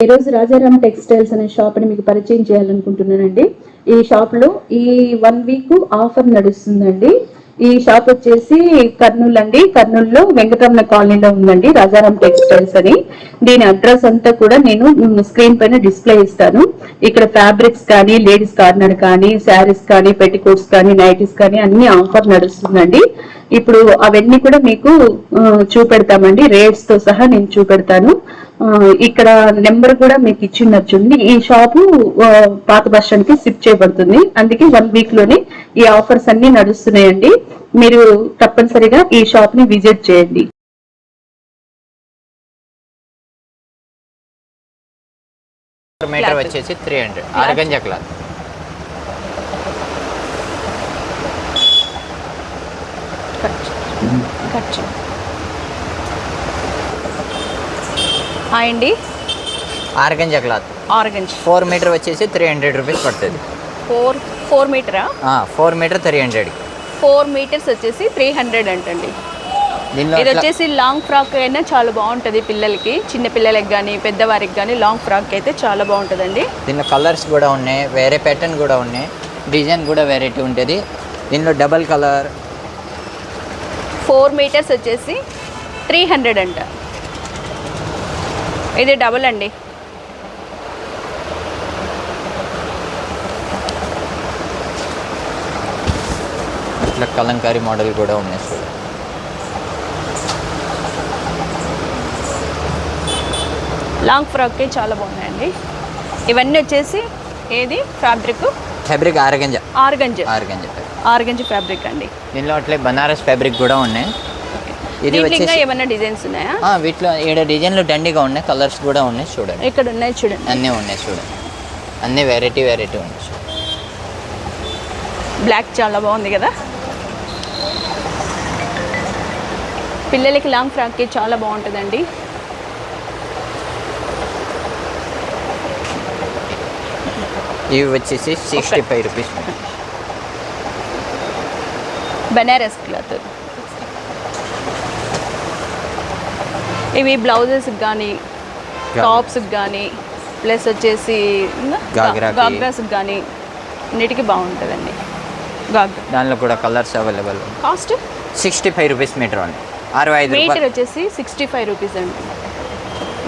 ఈ రోజు రాజారాం టెక్స్టైల్స్ అనే షాప్ ని మీకు పరిచయం చేయాలనుకుంటున్నానండి. ఈ షాప్ లో ఈ 1 వీక్ ఆఫర్ నడుస్తుందండి. ఈ షాప్ వచ్చేసి కర్నూలు అండి. కర్నూలులో వెంకటరమణ కాలనీలో ఉందండి రాజారాం టెక్స్టైల్స్ అని. దీని అడ్రస్ అంతా కూడా నేను స్క్రీన్ పైన డిస్ప్లే ఇస్తాను. ఇక్కడ ఫ్యాబ్రిక్స్ కానీ, లేడీస్ కార్నర్ కానీ, శారీస్ కానీ, పెట్టికోట్స్ కానీ, నైటీస్ కానీ అన్ని ఆఫర్ నడుస్తుందండి. ఇప్పుడు అవన్నీ కూడా మీకు చూపెడతామండి. రేట్స్ తో సహా నేను చూపెడతాను. ఇక్కడ నెంబర్ కూడా మీకు ఇచ్చిండొచ్చుంది. ఈ షాపు పాత బస్ స్టాండ్ కి షిఫ్ట్ చేయబడుతుంది. అందుకే 1 వీక్ లోనే ఈ ఆఫర్స్ అన్ని నడుస్తున్నాయండి. మీరు తప్పనిసరిగా ఈ షాప్ ని విజిట్ చేయండి. మీటర్ వచ్చేసి 300 ఆర్గంజా క్లాత్. హాయ్ అండి. ఆర్గంజా క్లాత్ ఆర్గంజ్ 4 మీటర్ వచ్చేసి 300 రూపీస్ పడుతుంది. 4 మీటరా? 4 మీటర్ 300. 4 మీటర్స్ వచ్చేసి 300 అంటండి. ఇది వచ్చేసి లాంగ్ ఫ్రాక్ అయినా చాలా బాగుంటుంది పిల్లలకి, చిన్న పిల్లలకి కానీ పెద్దవారికి కానీ లాంగ్ ఫ్రాక్ అయితే చాలా బాగుంటుందండి. దీనిలో కలర్స్ కూడా ఉన్నాయి, వేరే ప్యాటర్న్ కూడా ఉన్నాయి, డిజైన్ కూడా వెరైటీ ఉంటుంది. దీనిలో డబల్ కలర్. 4 మీటర్స్ వచ్చేసి 300 అంట. ఇది డబుల్ అండి. ఇట్లా కలంకారీ మోడల్ కూడా ఉన్నాయి చూడండి. లాంగ్ ఫ్రాక్కి చాలా బాగున్నాయండి. ఇవన్నీ వచ్చేసి ఏది ఫ్యాబ్రిక్ ఆర్గంజా. ఆర్గంజ్ ఫ్యాబ్రిక్ అండి. దీనిలో అట్లే బనారస్ ఫ్యాబ్రిక్ కూడా ఉన్నాయి. ఇది వచ్చేసి ఏమైనా డిజైన్స్ ఉన్నాయా? వీటిలో 7 డిజైన్లు దండిగా ఉన్నాయి, కలర్స్ కూడా ఉన్నాయి చూడండి. ఇక్కడ ఉన్నాయి చూడండి, అన్నీ ఉన్నాయి చూడండి, అన్నీ వెరైటీ ఉన్నాయి. బ్లాక్ చాలా బాగుంది కదా, పిల్లలకి లాంగ్ ఫ్రాక్కి చాలా బాగుంటుందండి. ఇవి వచ్చేసి 65 రూపీస్. బనారస్ క్లాత్. ఇవి బ్లౌజెస్కి కానీ టాప్స్కి కానీ ప్లస్ వచ్చేసి గాగ్రాస్కి కానీ అన్నిటికీ బాగుంటుందండి. దానిలో కూడా colours available. Cost 65 rupees meter అండి. 65 మీటర్ వచ్చేసి 65 రూపీస్ అండి.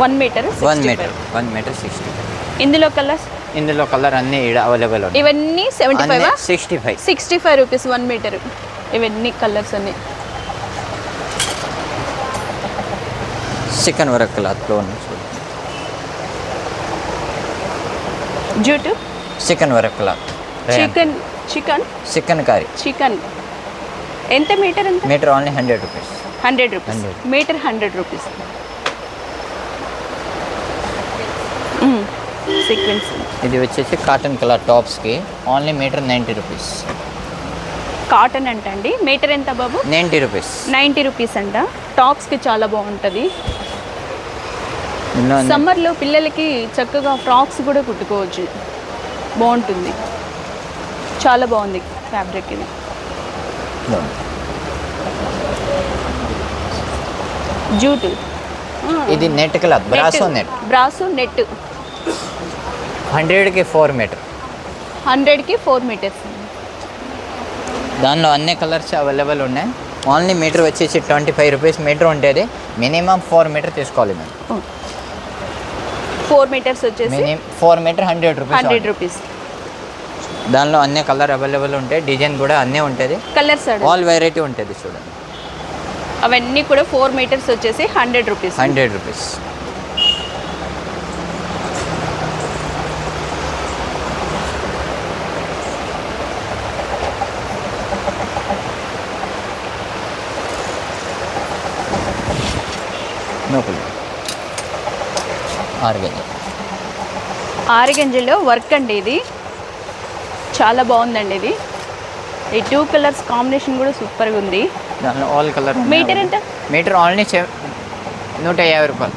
1 మీటర్ 65. ఇందులో కలర్ అన్నీ అవైలబుల్. ఇవన్నీ 75 65 రూపీస్ 1 మీటర్. ఇవన్నీ కలర్స్ అన్నీ చికెన్ వర్క్ క్లాత్లో ఉన్నాయి. Jute chicken work cloth. Chicken curry. Chicken ఎంత మీటర్? ఎంత metre? Only 100 rupees. 100 rupees metre. 100 rupees. Sequence. ఇది వచ్చేసి కాటన్ కలర్ టాప్స్కి ఓన్లీ మీటర్ 90 రూపీస్. కాటన్ అంట అండి. మీటర్ ఎంత బాబు? 90 రూపీస్. 90 రూపీస్ అంట. టాప్స్కి చాలా బాగుంటుంది. సమ్మర్లో పిల్లలకి చక్కగా ఫ్రాక్స్ కూడా కుట్టుకోవచ్చు, బాగుంటుంది. చాలా బాగుంది ఫ్యాబ్రిక్. ఇది జూటు. ఇది నెట్ క్లాత్, బ్రాసో నెట్. 100కి 4 మీటర్. 100కి 4 మీటర్స్. దానిలో అన్ని కలర్స్ అవైలబుల్ ఉన్నాయి. ఓన్లీ మీటర్ వచ్చేసి 25 రూపీస్ మీటర్ ఉంటుంది. మినిమం 4 మీటర్ తీసుకోవాలి మేము. 4 మీటర్స్ వచ్చేసి 4 మీటర్ 100 రూపీస్. దానిలో అన్ని కలర్ అవైలబుల్ ఉంటాయి, డిజైన్ కూడా అన్నీ ఉంటుంది, కలర్స్ ఆల్ వెరైటీ ఉంటుంది చూడండి. అవన్నీ కూడా 4 మీటర్స్ వచ్చేసి 100 రూపీస్. 100 రూపీస్. ఆరిగంజలో వర్క్ అండి. ఇది చాలా బాగుందండి. ఇది ఈ 2 కలర్స్ కాంబినేషన్ కూడా సూపర్గా ఉంది. దానిలో ఆల్ కలర్. మీటర్ ఎంత? మీటర్ ఓన్లీ 150 రూపాయలు.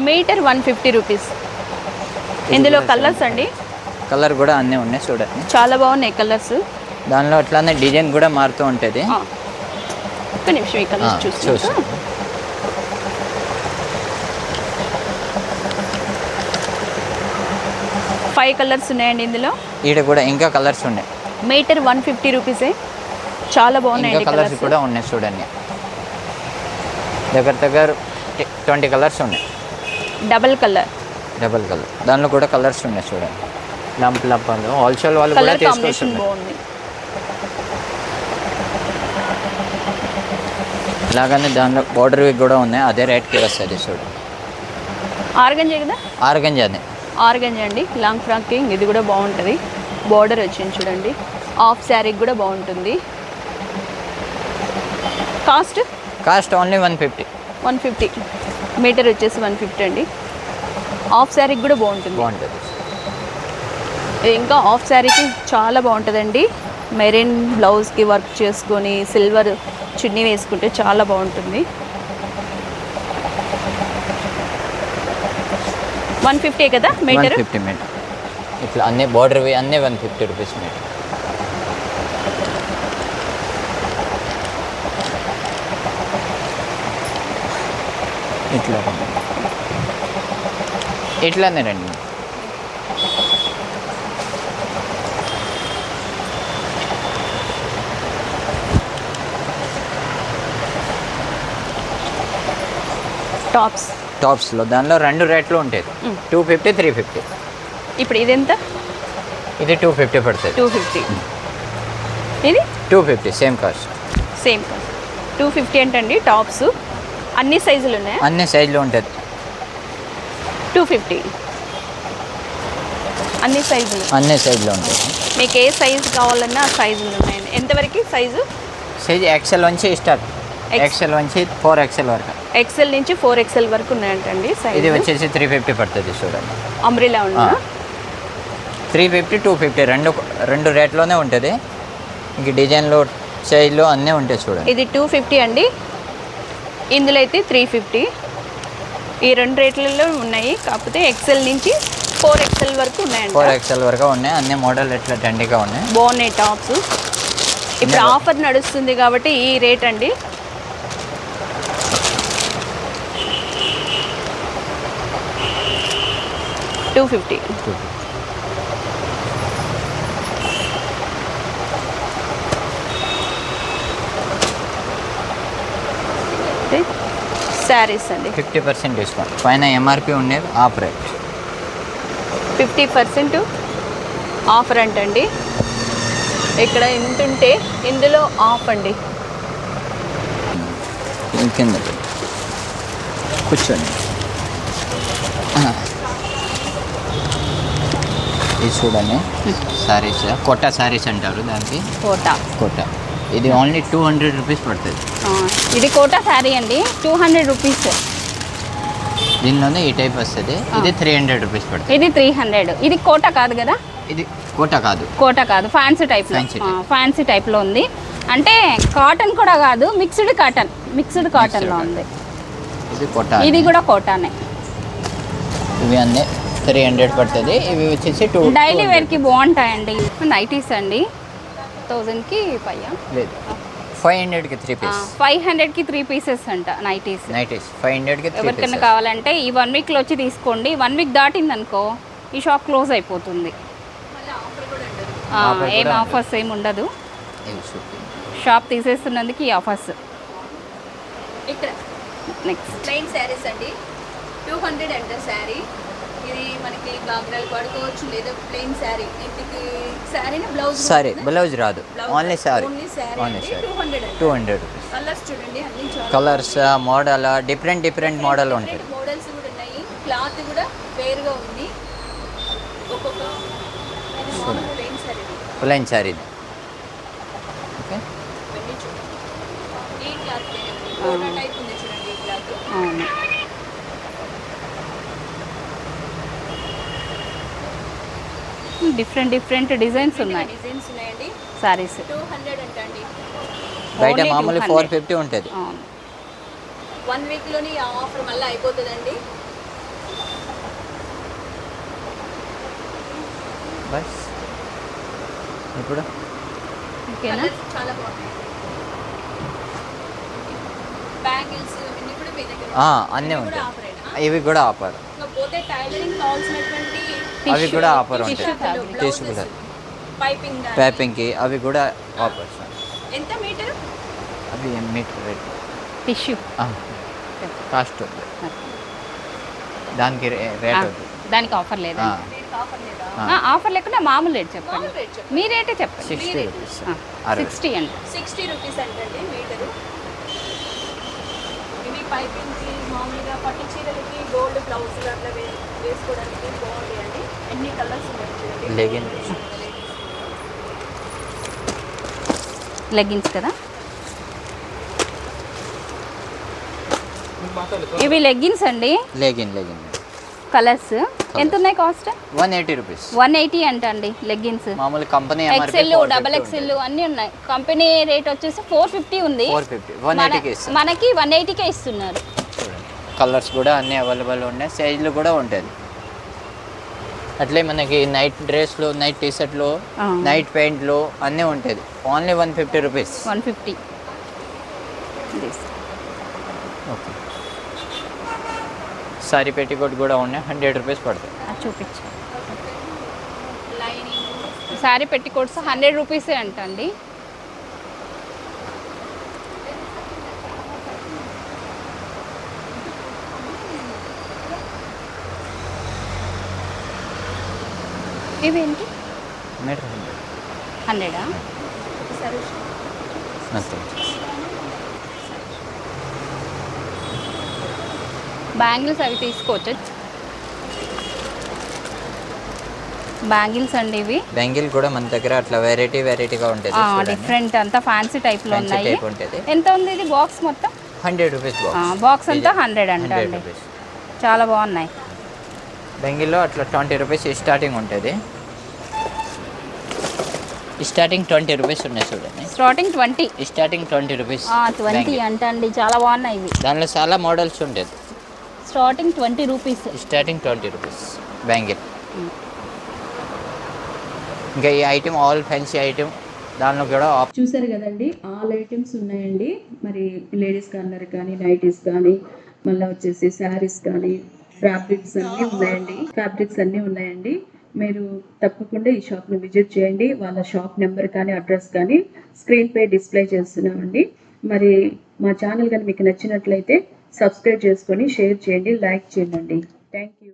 Meter 150 rupees. ఇందులో కలర్స్ అండి, కలర్ కూడా అన్నీ ఉన్నాయి చూడండి, చాలా బాగున్నాయి కలర్స్. దానిలో అట్లానే డిజైన్ కూడా మారుతూ ఉంటుంది. ఒక్క నిమిషం ఈ కలర్స్ చూసి 5 కలర్స్ ఉన్నాయండి ఇందులో. ఈడ కూడా ఇంకా కలర్స్ ఉన్నాయి. మీటర్ 150 రూపీసే. చాలా బాగున్నాయండి కలర్స్ కూడా ఉన్నాయి చూడండి. దగ్గర 20 కలర్స్ ఉన్నాయి. డబల్ కలర్ దానిలో కూడా కలర్స్ ఉన్నాయి చూడండి. లంప్ హోల్సేల్ వాళ్ళు కూడా తీసుకొస్తున్నారు. బాగుంది. ఇలాగనే దానిలో బోర్డర్ కూడా ఉన్నాయి, అదే రేట్కి వస్తుంది చూడండి. ఆర్గంజా కదా, ఆర్గంజా అండి. లాంగ్ ఫ్రాక్ ఇది కూడా బాగుంటుంది. బోర్డర్ వచ్చింది చూడండి. హాఫ్ శారీకి కూడా బాగుంటుంది. కాస్ట్ ఓన్లీ 150 మీటర్ వచ్చేసి 150 అండి. హాఫ్ శారీకి కూడా బాగుంటుంది. ఇంకా హాఫ్ శారీకి చాలా బాగుంటుందండి. మెరైన్ బ్లౌజ్కి వర్క్ చేసుకొని సిల్వర్ చున్నీ వేసుకుంటే చాలా బాగుంటుంది. 150 కదా మీటర్. 150 మీటర్. ఇట్లా అన్ని బోర్డర్వి అన్నీ 150 రూపీస్ మీటర్. ఇట్లానే రండి. టాప్స్లో దానిలో 2 రేట్లు ఉంటాయి. 250, 350. ఇప్పుడు ఇది ఎంత? ఇది 250 పడుతుంది. 250. ఇది 250 సేమ్ కాస్ట్. 250 ఏంటండి టాప్స్. అన్ని సైజులు ఉన్నాయి. అన్ని సైజులు ఉంటుంది. 250 అన్ని సైజులు ఉంటాయి. మీకు ఏ సైజు కావాలన్నా ఆ సైజులు ఉన్నాయండి. ఎంతవరకు సైజు ఎక్సెల్ నుంచి స్టార్ట్. ఎక్సెల్ నుంచి 4XL వరకు. ఎక్సెల్ నుంచి 4XL వరకు ఉన్నాయంటండి సైజ్. ఇది వచ్చేసి 350 పడుతుంది చూడండి. అంబ్రెల్లా ఉందా? 350, 250 రెండు రేట్లోనే ఉంటుంది. ఇంక డిజైన్లో సైజులో అన్నీ ఉంటాయి చూడండి. ఇది 250 అండి. ఇందులో అయితే 350. ఈ 2 రేట్లలో ఉన్నాయి. కాకపోతే ఎక్సెల్ నుంచి 4XL వరకు ఉన్నాయండి. 4XL వరకు ఉన్నాయి. అన్ని మోడల్ ఎట్లా ట్రెండీగా ఉన్నాయి. బాగున్నాయి టాప్స్. ఇప్పుడు ఆఫర్ నడుస్తుంది కాబట్టి ఈ రేట్ అండి. $250. శారీస్ అండి 50% డిస్కౌంట్. పైన ఎంఆర్పి ఉండేది ఆఫ్ రేట్. 50% ఆఫర్ అంటండి. ఇక్కడ ఎంత ఉంటే ఇందులో ఆఫ్ అండి. కింద కూర్చోండి. ఇది చూడండి శారీస్, కోటా శారీస్ అంటారు దానికి. కోటా ఇది ఓన్లీ 200 రూపీస్ పడుతుంది. ఇది కోటా శారీ అండి, 200 రూపీస్. దీనిలోనే ఈ టైప్ వస్తుంది. ఇది 300 రూపీస్ పడుతుంది. ఇది 300. ఇది కోటా కాదు కదా? ఇది కోటా కాదు, ఫ్యాన్సీ టైప్లో ఉంది. అంటే కాటన్ కూడా కాదు, మిక్స్డ్ కాటన్లో ఉంది. ఇది కోటా, ఇది కూడా కోటానే. ఇవి అన్నీ 300 పడుతుంది. ఇవి వచ్చేసి డైలీ వేర్కి బాగుంటాయండి. నైటీస్ అండి 1000కి పయ్యా లేదు, 500కి 3 పీస్. 500కి 3 పీసెస్ అంట నైటీస్. 500కి 3 ఎవరికైనా కావాలంటే ఈ 1 వీక్లో వచ్చి తీసుకోండి. 1 వీక్ దాటింది అనుకో ఈ షాప్ క్లోజ్ అయిపోతుంది. ఏం ఆఫర్స్ ఏమి ఉండదు. షాప్ తీసేస్తున్నందుకు ఈ ఆఫర్స్. నెక్స్ట్ ప్లెయిన్ శారీస్ అండి, 200 అంట శారీ. ఇది మనకి గాగ్రాలు పడుకోవచ్చు లేదా ప్లెయిన్ శారీ. ఇంటికి శారీని బ్లౌజ్ రాదు, ఓన్లీ శారీ. 200 కలర్స్ చూడండి, అన్ని కలర్స్ మోడల్ డిఫరెంట్ మోడల్ ఉంటాయి. మోడల్స్ కూడా ఉన్నాయి. క్లాత్ కూడా వేరుగా ఉంది. ఒక్కొక్క ప్లెయిన్ శారీ. ఓకే, ఈ క్లాత్ టైప్ ఉంది చూడండి. ఈ క్లాత్ డిఫరెంట్ డిజైన్స్ ఉన్నాయండి సారీస్. 200 అంటండి. బయట మామూలు 450 ఉంటుంది. 1 వీక్లోని ఆ ఆఫర్ మళ్ళీ అయిపోతుందండి. బస్ ఇప్పుడు ఓకేనా? చాలా బాగుంది. బ్యాంగిల్స్ ఇవన్నీ కూడా మీ దగ్గర అన్నీ ఉంటాయి. ఇవి కూడా ఆఫర్. పోతే టైలరింగ్ కావాల్సినటువంటి అవి కూడా ఆఫర్ ఉంటాయి. తీసుకుంటారు పైపింగ్కి అవి కూడా ఆఫర్స్. ఎంత మీటర్? అవి మీటర్ రేట్ టిష్యూ కాస్ట్ ఉంది, దానికి రేట్ ఉంది. దానికి ఆఫర్ లేదా? ఆఫర్ లేకుండా మామూలు రేట్ చెప్పండి. మీ రేటే చెప్పండి. 60 రూపీస్. 60 అండి. 60 రూపీస్ అంటండి మీటరు. ఇవి పైపింగ్కి మామూలుగా పట్టు చీరలకి గోల్డ్ బ్లౌజులు అట్లా వేసుకోవడానికి బాగుంటాయండి. ఎన్ని కలర్స్ ఉన్నాయి. లెగ్గిన్స్ కదా ఇవి? లెగ్గిన్స్ అండి. లెగిన్ కలర్స్ ఎంత ఉన్నాయి కాస్ట్? 180 రూపీస్. 180 అంట అండి లెగ్గిన్స్. మామూలు కంపెనీ ఎక్సెల్, డబల్ ఎక్సెల్ అన్నీ ఉన్నాయి. కంపెనీ రేట్ వచ్చేసి 450 ఉంది. 450 180కి ఇస్తారు. మనకి 180కే ఇస్తున్నారు. కలర్స్ కూడా అన్నీ అవైలబుల్ ఉన్నాయి, సైజులు కూడా ఉంటుంది. అట్లే మనకి నైట్ డ్రెస్లు, నైట్ టీషర్ట్లు, నైట్ ప్యాంట్లు అన్నీ ఉంటుంది. Only 150 rupees. 150. Okay. Sorry petticoat కూడా ఉన్నాయి, 100 రూపీస్ పడుతుంది. చూపించు. సారీ పెట్టికోట్స్ 100 రూపీసే అంటండి. ఇవేంటి? మీటర్ 100. బ్యాంగిల్స్ అవి తీసుకోవచ్చు. బ్యాంగిల్స్ అండి ఇవి. బ్యాంగిల్ కూడా మన దగ్గర అట్లా వెరైటీగా ఉంటుంది. డిఫరెంట్ అంతా ఫ్యాన్సీ టైప్ లో ఉన్నాయి. ఎంత ఉంది ఇది బాక్స్ మొత్తం? 100 రూపీస్ బాక్స్ అంతా 100 అంట అండి. చాలా బాగున్నాయి. బ్యాంగిల్లో అట్లా 20 రూపీస్ స్టార్టింగ్ ఉంటుంది. స్టార్టింగ్ 20 రూపీస్ ఉన్నాయి చూడండి. స్టార్టింగ్ 20. Starting 20 rupees. 20 అంట అండి. చాలా బాగున్నాయి ఇవి. దానిలో చాలా మోడల్స్ ఉంటుంది. Starting 20 rupees. Starting 20 rupees bangle. ఇంకా ఈ ఐటమ్ ఆల్ ఫ్యాన్సీ ఐటమ్, దానిలో కూడా చూసారు కదండి, ఆల్ ఐటమ్స్ ఉన్నాయండి. మరి లేడీస్ కార్నర్ కానీ, నైటీస్ కానీ, మళ్ళీ వచ్చేసి శారీస్ కానీ, ఫ్యాబ్రిక్స్ అన్నీ ఉన్నాయండి. మీరు తప్పకుండా ఈ షాప్ని విజిట్ చేయండి. వాళ్ళ షాప్ నెంబర్ కానీ, అడ్రస్ కానీ స్క్రీన్పై డిస్ప్లే చేస్తున్నామండి. మరి మా ఛానల్ కానీ మీకు నచ్చినట్లయితే సబ్స్క్రైబ్ చేసుకొని షేర్ చేయండి, లైక్ చేయండి. Thank you.